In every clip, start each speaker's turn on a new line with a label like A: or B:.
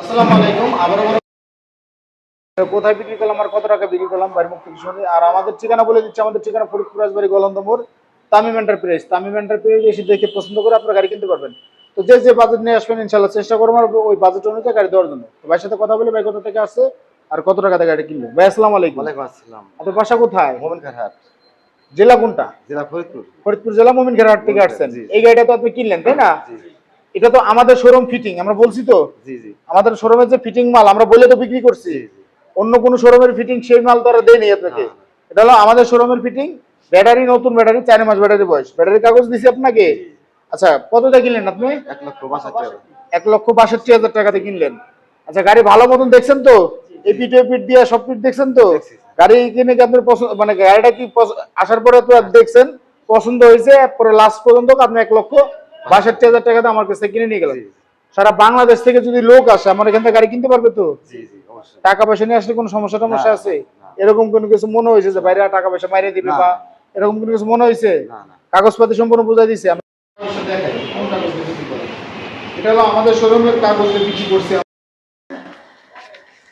A: আসসালামু আলাইকুম। কোথায় বিক্রি করলাম আর কত টাকা বিক্রি করলাম বাড়ি মুক্তি শুনি। আর আমাদের ঠিকানা বলে দিচ্ছি, আমাদের ঠিকানা ফরিদপুর রাজবাড়ী গলন্দমোড়, তামিম এন্টারপ্রাইজ। তামিম এন্টারপ্রাইজ এসে দেখে পছন্দ করে আপনার গাড়ি কিনতে পারবেন। তো যে যে বাজেট নিয়ে আসবেন ইনশাল্লাহ চেষ্টা করবো আর ওই বাজেট অনুযায়ী গাড়ি দেওয়ার জন্য। তো ভাইয়ের সাথে কথা বলে ভাই কত টাকা আছে আর কত টাকাতে গাড়ি কিনবেন। ভাই আসসালামু আলাইকুম।
B: ওয়ালাইকুম আসসালাম।
A: আপনার বাসা কোথায়?
B: মোমিনখারহাট,
A: জেলা কোনটা?
B: জেলা ফরিদপুর।
A: ফরিদপুর জেলা মোমিনখারহাট থেকে আসছেন।
B: জি,
A: এই গাড়িটা তো আপনি কিনলেন তাই না?
B: জি, জি,
A: এটা তো আমাদের শোরুম ফিটিং, আমরা বলছি তো
B: জি, জি,
A: আমাদের শোরুমের যে ফিটিং মাল আমরা বলে তো বিক্রি করছি।
B: জি, জি।
A: অন্য কোনো শোরুমের ফিটিং সেই মাল তো আর দেয়নি আপনাকে।
B: না, না।
A: এটা হলো আমাদের শোরুমের ফিটিং। ব্যাটারি নতুন ব্যাটারি, 4 মাস ব্যাটারি বয়স। ব্যাটারি কাগজ দিছি আপনাকে। আচ্ছা কতটা কিনলেন আপনি?
B: 1,62,000
A: 1,62,000 টাকাতে কিনলেন। আচ্ছা গাড়ি ভালো মতন দেখছেন তো? এপিট এপিট দিয়ে সব পিট দেখছেন তো?
B: দেখছি, স্যার।
A: গাড়ি কিনে কি আপনার পছন্দ, মানে গাড়িটা কি আসার পরে তো আর দেখছেন পছন্দ হয়েছে, পরে লাস্ট পর্যন্ত আপনি 1,62,000 টাকাতে আমার কাছে কিনে নিয়ে গেলেন।
B: জি,
A: সারা বাংলাদেশ থেকে যদি লোক আসে আমার এখান থেকে গাড়ি কিনতে পারবে তো?
B: জি, জি, অবশ্যই।
A: টাকা পয়সা নিয়ে আসলে কোনো সমস্যা টমস্যা
B: না,
A: আছে?
B: না,
A: এরকম কোনো কিছু মনে হয়েছে যে বাইরে টাকা পয়সা মাইরে দিবে
B: না,
A: বা
B: না।
A: এরকম কোনো কিছু মনে হয়েছে?
B: না, না।
A: কাগজপাতি সম্পূর্ণ বুঝাই দিছে। এটা হলো আমাদের শোরুমের কাগজ বিক্রি করছে।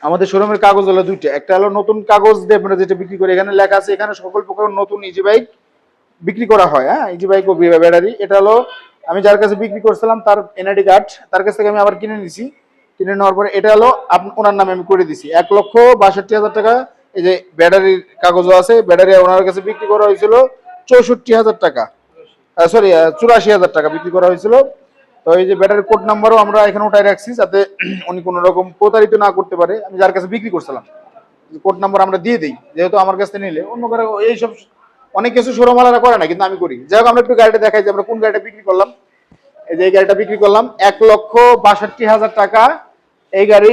A: আমাদের শোরুমের কাগজ হলো দুইটা, একটা হলো নতুন কাগজ দিয়ে আমরা যেটা বিক্রি করি, এখানে লেখা আছে এখানে সকল প্রকার নতুন ইজি বাইক বিক্রি করা হয়। হ্যাঁ, ইজি বাইক ও ব্যাটারি। এটা হলো আমি যার কাছে বিক্রি করছিলাম তার এনআইডি কার্ড, তার কাছ থেকে আমি আবার কিনে নিছি। কিনে নেওয়ার পরে এটা হলো ওনার নামে আমি করে দিছি 1,62,000 টাকা। এই যে ব্যাটারির কাগজও আছে, ব্যাটারি ওনার কাছে বিক্রি করা হয়েছিল 64,000 টাকা, সরি 84,000 টাকা বিক্রি করা হয়েছিল। তো এই যে ব্যাটারি কোড নাম্বারও আমরা এখানে উঠাই রাখছি যাতে উনি কোনো রকম প্রতারিত না করতে পারে। আমি যার কাছে বিক্রি করছিলাম কোড নাম্বার আমরা দিয়ে দিই, যেহেতু আমার কাছে নিলে অন্য করে এইসব অনেক কিছু শোরুম আলাদা করে না, কিন্তু আমি করি। যাই হোক আমরা একটু গাড়িটা দেখাই যে আমরা কোন গাড়িটা বিক্রি করলাম। এই যে এই গাড়িটা বিক্রি করলাম 1,62,000 টাকা। এই গাড়ি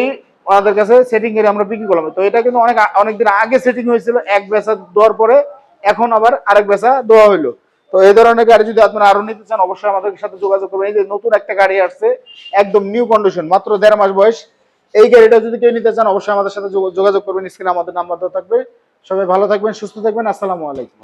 A: ওনাদের কাছে সেটিং করে আমরা বিক্রি করলাম। তো এটা কিন্তু অনেকদিন আগে সেটিং হয়েছিল, এক বেচা দেওয়ার পরে এখন আবার আরেক বেচা দেওয়া হইলো। তো এই ধরনের গাড়ি যদি আপনারা আরো নিতে চান অবশ্যই আমাদের সাথে যোগাযোগ করবেন। এই যে নতুন একটা গাড়ি আসছে একদম নিউ কন্ডিশন, মাত্র 1.5 মাস বয়স। এই গাড়িটা যদি কেউ নিতে চান অবশ্যই আমাদের সাথে যোগাযোগ করবেন। স্ক্রিনে আমাদের নাম্বার দেওয়া থাকবে। সবাই ভালো থাকবেন, সুস্থ থাকবেন। আসসালামু আলাইকুম।